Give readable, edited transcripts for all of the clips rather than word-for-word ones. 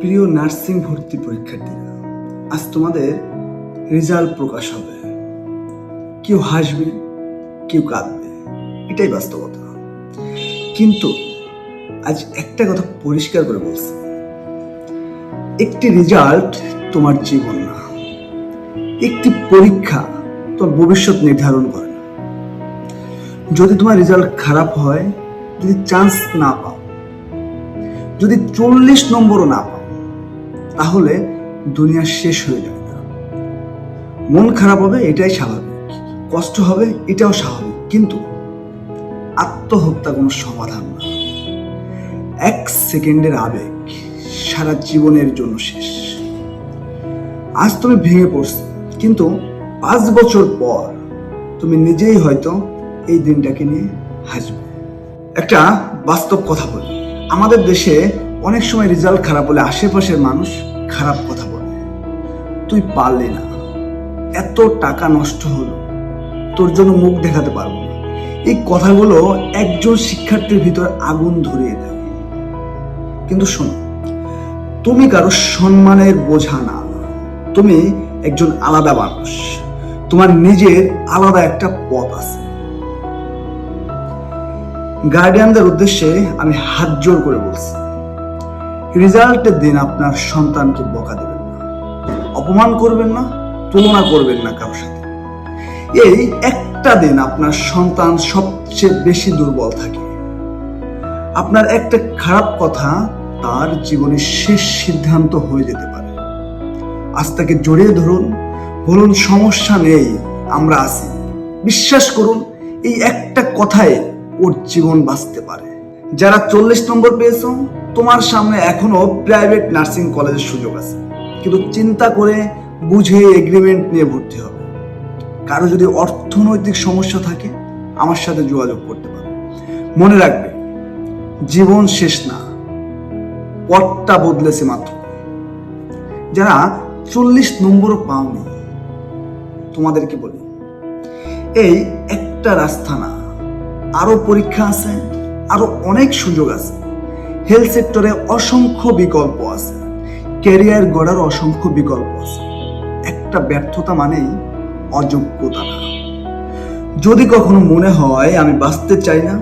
প্রিয় নার্সিং ভর্তি পরীক্ষার্থীরা, আজ তোমাদের রেজাল্ট প্রকাশ হবে। কেউ হাসবে, কেউ কাঁদবে, এটাই বাস্তবতা। কিন্তু আজ একটা কথা পরিষ্কার করে বলছি, একটি রেজাল্ট তোমার জীবন না, একটি পরীক্ষা তোমার ভবিষ্যৎ নির্ধারণ করে না। যদি তোমার রেজাল্ট খারাপ হয়, যদি চান্স না পাও, যদি 40 নম্বরও না পাও, তাহলে দুনিয়া শেষ হয়ে যাবে না। মন খারাপ হবে, এটাই স্বাভাবিক, কষ্ট হবে, এটাও স্বাভাবিক, কিন্তু আত্মহত্যা কোনো সমাধান না। 1 সেকেন্ডের আবেগ সারা জীবনের জন্য শেষ। আজ তুমি ভেঙে পড়ছো, কিন্তু 5 বছর পর তুমি নিজেই হয়তো এই দিনটাকে নিয়ে হাসবে। একটা বাস্তব কথা বলি, আমাদের দেশে অনেক সময় রেজাল্ট খারাপ হলে আশেপাশের মানুষ খারাপ কথা বলে। তুই পারলি না, এত টাকা নষ্ট হলো, তোর জন্য মুখ দেখাতে পারবো না। এই কথাগুলো একজন শিক্ষার্থীর ভিতর আগুন ধরিয়ে দেয়। কিন্তু শোনো, তুমি কারো সম্মানের বোঝা না, তুমি একজন আলাদা মানুষ, তোমার নিজের আলাদা একটা পথ আছে। গার্ডিয়ানদের উদ্দেশ্যে আমি হাত জোর করে বলছি, রেজাল্টের দিন আপনার সন্তানকে বকা দেবেন না, অপমান করবেন না, তুলনা করবেন না কারোর সাথে। এই একটা দিন আপনার সন্তান সবচেয়ে বেশি দুর্বল থাকে। আপনার একটা খারাপ কথা তার জীবনের শেষ সিদ্ধান্ত হয়ে যেতে পারে। আজ তাকে জড়িয়ে ধরুন, বলুন সমস্যা নেই, আমরা আছি। বিশ্বাস করুন, এই একটা কথায় ওর জীবন বাঁচতে পারে। যারা 40 নম্বর পেয়েছো, তোমার সামনে এখনো প্রাইভেট নার্সিং কলেজের সুযোগ আছে, কিন্তু চিন্তা করে বুঝে এগ্রিমেন্ট নিয়ে ভর্তি হবে। কারো যদি অর্থনৈতিক সমস্যা থাকে, আমার সাথে যোগাযোগ করতে পারো। মনে রাখবে, জীবন শেষ না, পথটা বদলেছে মাত্র। যারা 40 নম্বরও পাওনি, তোমাদেরকে বলি, এই একটা রাস্তা না, আরো পরীক্ষা আছে, আরো অনেক সুযোগ আছে। হেলথ সেক্টরে অসংখ্য বিকল্প আছে, ক্যারিয়ার গড়ার অসংখ্য বিকল্প আছে। একটা ব্যর্থতা মানেই অযোগ্যতা না। যদি কখনো মনে হয় আমি বাঁচতে চাই না,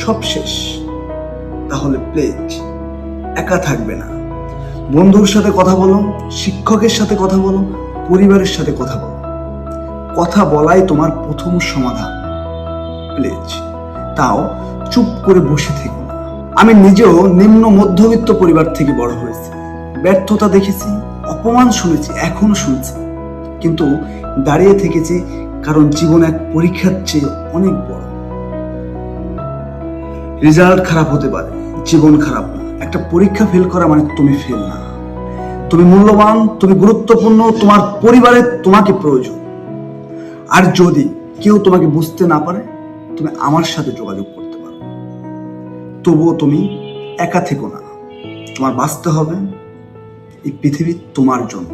সব শেষ, তাহলে প্লিজ একা থাকবে না। বন্ধুর সাথে কথা বলো, শিক্ষকের সাথে কথা বলো, পরিবারের সাথে কথা বলো। কথা বলাই তোমার প্রথম সমাধান। প্লিজ, তাও চুপ করে বসে থেকো না। আমি নিজেও নিম্ন মধ্যবিত্ত পরিবার থেকে বড় হয়েছি, ব্যর্থতা দেখেছি, অপমান শুনেছি, এখনো শুনছি, কিন্তু দাঁড়িয়ে থেকেছি, কারণ জীবন এক পরীক্ষার চেয়ে অনেক বড়। রেজাল্ট খারাপ হতে পারে, জীবন খারাপ না। একটা পরীক্ষা ফেল করা মানে তুমি ফেল না। তুমি মূল্যবান, তুমি গুরুত্বপূর্ণ, তোমার পরিবারের তোমাকে প্রয়োজন। আর যদি কেউ তোমাকে বুঝতে না পারে, তুমি আমার সাথে যোগাযোগ করতে পারো। তবুও তুমি একা থেকো না, তোমার বাঁচতে হবে। এই পৃথিবী তোমার জন্য।